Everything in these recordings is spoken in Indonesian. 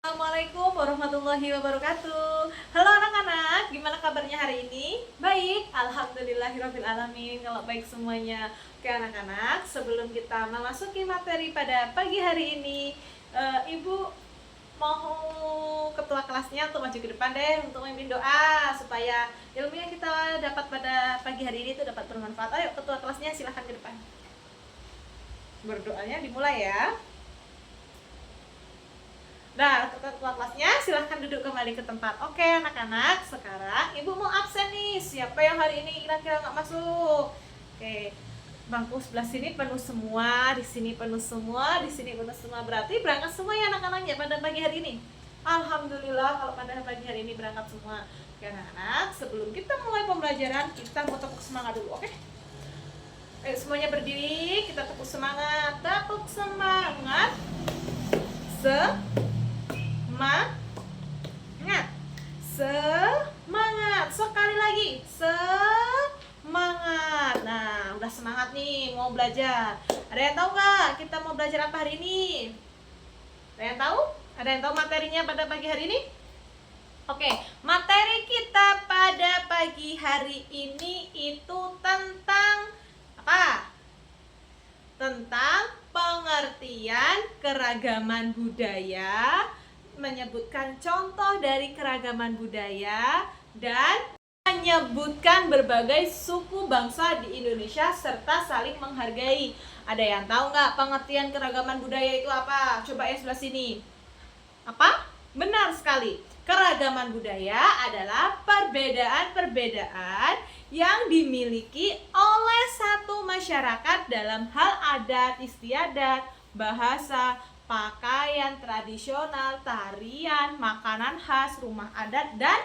Assalamualaikum warahmatullahi wabarakatuh. Halo anak-anak, gimana kabarnya hari ini? Baik, alhamdulillahirrahmanirrahim. Kalau baik semuanya. Oke anak-anak, sebelum kita memasuki materi pada pagi hari ini, Ibu mau ketua kelasnya untuk maju ke depan deh, untuk memimpin doa supaya ilmu yang kita dapat pada pagi hari ini itu dapat bermanfaat. Ayo ketua kelasnya silahkan ke depan. Berdoanya dimulai ya. Nah, ketua kelasnya silahkan duduk kembali ke tempat. Oke anak-anak, sekarang ibu mau absen nih. Siapa yang hari ini kira-kira nggak masuk? Oke, bangku sebelah sini penuh semua, di sini penuh semua, di sini penuh semua. Berarti berangkat semua ya anak-anaknya pada pagi hari ini. Alhamdulillah kalau pada pagi hari ini berangkat semua. Oke anak-anak, sebelum kita mulai pembelajaran, kita mau tepuk semangat dulu, oke? Ayo semuanya berdiri, kita tepuk semangat. Tepuk semangat. Semangat. Sekali lagi, semangat. Nah, udah semangat nih mau belajar. Ada yang tahu nggak kita mau belajar apa hari ini? Ada yang tahu? Ada yang tahu materinya pada pagi hari ini? Oke, materi kita pada pagi hari ini itu tentang apa? Tentang pengertian keragaman budaya, menyebutkan contoh dari keragaman budaya, dan menyebutkan berbagai suku bangsa di Indonesia serta saling menghargai. Ada yang tahu nggak pengertian keragaman budaya itu apa? Coba ya sebelah sini. Apa? Benar sekali. Keragaman budaya adalah perbedaan-perbedaan yang dimiliki oleh satu masyarakat dalam hal adat istiadat, bahasa, pakaian tradisional, tarian, makanan khas, rumah adat, dan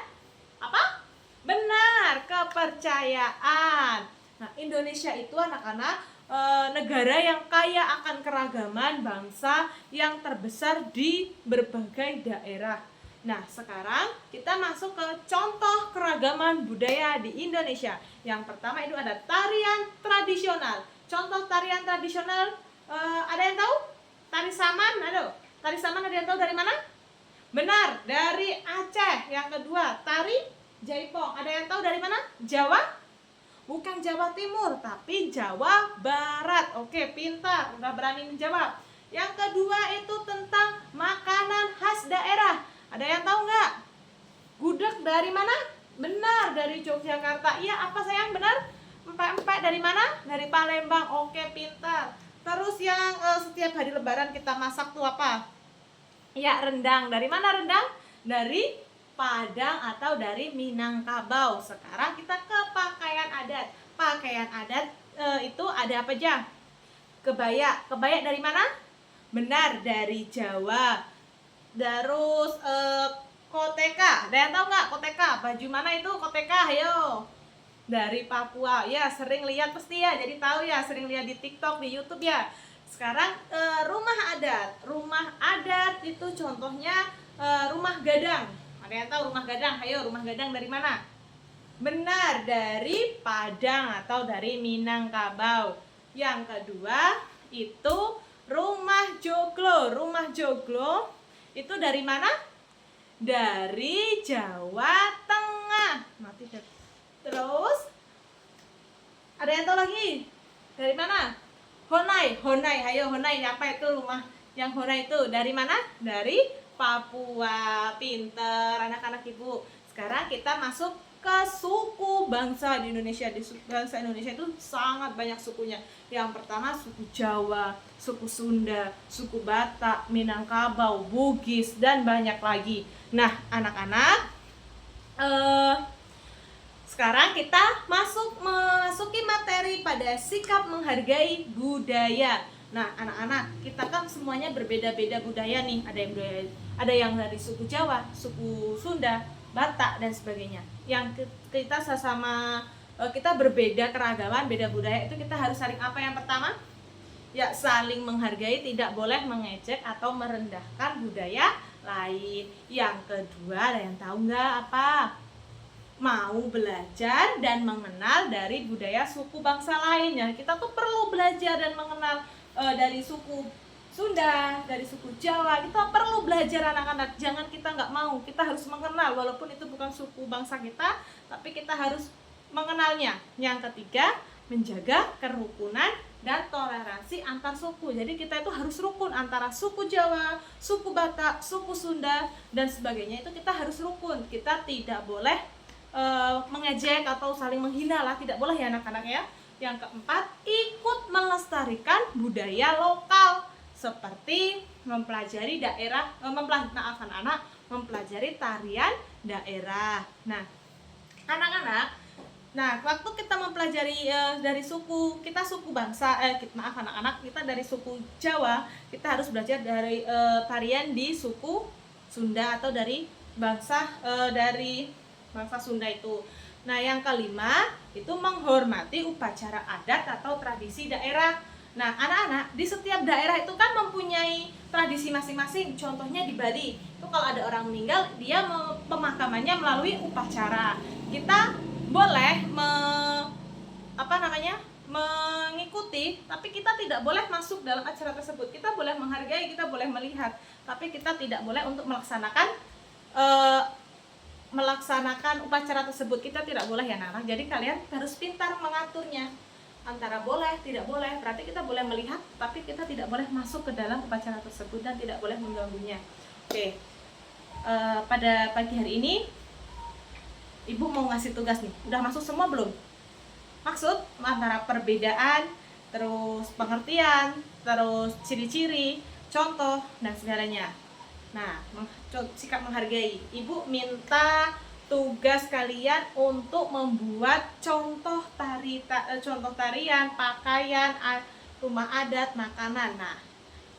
apa? Benar, kepercayaan. Nah, Indonesia itu anak-anak negara yang kaya akan keragaman bangsa yang terbesar di berbagai daerah. Nah, sekarang kita masuk ke contoh keragaman budaya di Indonesia. Yang pertama itu ada tarian tradisional. Contoh tarian tradisional, ada yang tahu? Tari Saman, aduh. Tari Saman ada yang tahu dari mana? Benar, dari Aceh. Yang kedua, tari Jaipong. Ada yang tahu dari mana? Jawa? Bukan Jawa Timur, tapi Jawa Barat. Oke, pintar, udah berani menjawab. Yang kedua itu tentang makanan khas daerah. Ada yang tahu nggak? Gudeg dari mana? Benar, dari Yogyakarta. Iya, apa sayang? Benar? Empek-empek dari mana? Dari Palembang. Oke, pintar. Terus yang setiap hari lebaran kita masak tuh apa? Ya, rendang. Dari mana rendang? Dari Padang atau dari Minangkabau. Sekarang kita ke pakaian adat. Pakaian adat itu ada apa aja? Kebaya. Kebaya dari mana? Benar, dari Jawa. Terus koteka. Ada yang tahu nggak koteka? Baju mana itu koteka? Ayo. Dari Papua. Ya, sering lihat pasti ya. Jadi tahu ya, sering lihat di TikTok, di YouTube ya. Sekarang rumah adat. Rumah adat itu contohnya rumah gadang. Ada yang tahu rumah gadang? Ayo, rumah gadang dari mana? Benar, dari Padang atau dari Minangkabau. Yang kedua itu rumah joglo. Rumah joglo itu dari mana? Dari Jawa Tengah. Mati deh. Terus ada yang tahu lagi? Dari mana? Honai. Ayo Honai, apa itu rumah yang Honai itu? Dari mana? Dari Papua. Pinter anak-anak ibu. Sekarang kita masuk ke suku bangsa di Indonesia. Di bangsa Indonesia itu sangat banyak sukunya. Yang pertama suku Jawa, suku Sunda, suku Batak, Minangkabau, Bugis, dan banyak lagi. Nah, anak-anak, sekarang kita masuki materi pada sikap menghargai budaya. Nah, anak-anak, kita kan semuanya berbeda-beda budaya nih. Ada yang dari suku Jawa, suku Sunda, Batak, dan sebagainya. Yang kita kita berbeda keragaman, beda budaya, itu kita harus saling apa yang pertama? Ya, saling menghargai, tidak boleh mengejek atau merendahkan budaya lain. Yang kedua, ada yang tahu nggak apa? Mau belajar dan mengenal dari budaya suku bangsa lain. Ya, kita tuh perlu belajar dan mengenal dari suku Sunda, dari suku Jawa. Kita perlu belajar anak-anak. Jangan kita nggak mau, kita harus mengenal. Walaupun itu bukan suku bangsa kita, tapi kita harus mengenalnya. Yang ketiga, menjaga kerukunan dan toleransi antar suku. Jadi kita itu harus rukun antara suku Jawa, suku Batak, suku Sunda, dan sebagainya. Itu kita harus rukun. Kita tidak boleh mengejek atau saling menghina lah. Tidak boleh ya anak-anak ya. Yang keempat, ikut melestarikan budaya lokal seperti mempelajari daerah, anak-anak mempelajari tarian daerah. Nah, anak-anak, waktu kita mempelajari dari suku kita, suku bangsa, anak-anak kita dari suku Jawa, kita harus belajar dari tarian di suku Sunda atau dari bangsa Sunda itu. Nah, yang kelima itu menghormati upacara adat atau tradisi daerah. Nah, anak-anak, di setiap daerah itu kan mempunyai tradisi masing-masing. Contohnya di Bali, itu kalau ada orang meninggal, dia pemakamannya melalui upacara. Kita boleh mengikuti, tapi kita tidak boleh masuk dalam acara tersebut. Kita boleh menghargai, kita boleh melihat, tapi kita tidak boleh untuk melaksanakan upacara tersebut. Kita tidak boleh ya anak-anak. Jadi kalian harus pintar mengaturnya. Antara boleh, tidak boleh. Berarti kita boleh melihat, tapi kita tidak boleh masuk ke dalam upacara tersebut dan tidak boleh mengganggunya. Oke. Pada pagi hari ini Ibu mau ngasih tugas nih. Udah masuk semua belum? Maksud antara perbedaan, terus pengertian, terus ciri-ciri, contoh, dan segalanya. Nah, sikap menghargai. Ibu minta tugas kalian untuk membuat contoh tarian, pakaian, rumah adat, makanan. Nah,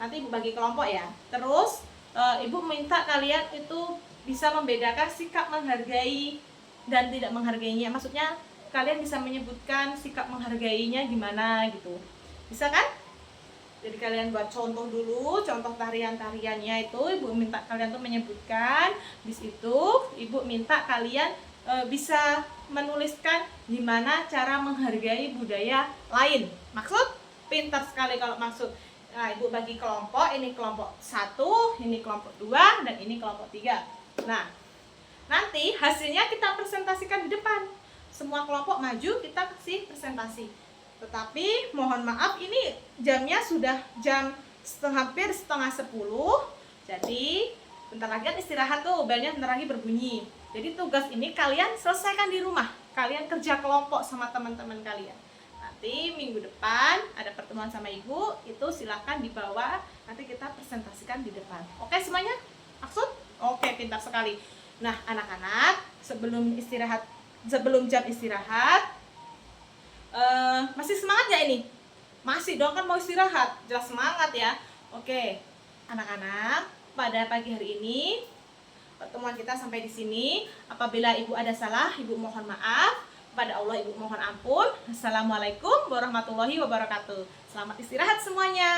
nanti Ibu bagi kelompok ya. Terus Ibu minta kalian itu bisa membedakan sikap menghargai dan tidak menghargainya. Maksudnya kalian bisa menyebutkan sikap menghargainya gimana gitu. Bisa kan? Jadi kalian buat contoh dulu, contoh tarian-tariannya itu Ibu minta kalian tuh menyebutkan. Di situ Ibu minta kalian bisa menuliskan gimana cara menghargai budaya lain. Maksud? Pintar sekali kalau maksud. Nah, Ibu bagi kelompok, ini kelompok 1, ini kelompok 2, dan ini kelompok 3. Nah, nanti hasilnya kita presentasikan di depan. Semua kelompok maju, kita kasih presentasi. Tetapi mohon maaf, ini jamnya sudah hampir setengah 10. Jadi bentar lagi kan istirahat tuh, belnya bentar lagi berbunyi. Jadi tugas ini kalian selesaikan di rumah. Kalian kerja kelompok sama teman-teman kalian. Nanti minggu depan ada pertemuan sama Ibu, itu silakan dibawa, nanti kita presentasikan di depan. Oke semuanya? Maksud? Oke, pintar sekali. Nah, anak-anak, sebelum jam istirahat, masih semangat ya ini? Masih dong, kan mau istirahat, jelas semangat ya. Oke, anak-anak, pada pagi hari ini pertemuan kita sampai di sini. Apabila Ibu ada salah, Ibu mohon maaf. Kepada Allah Ibu mohon ampun. Assalamualaikum warahmatullahi wabarakatuh. Selamat istirahat semuanya.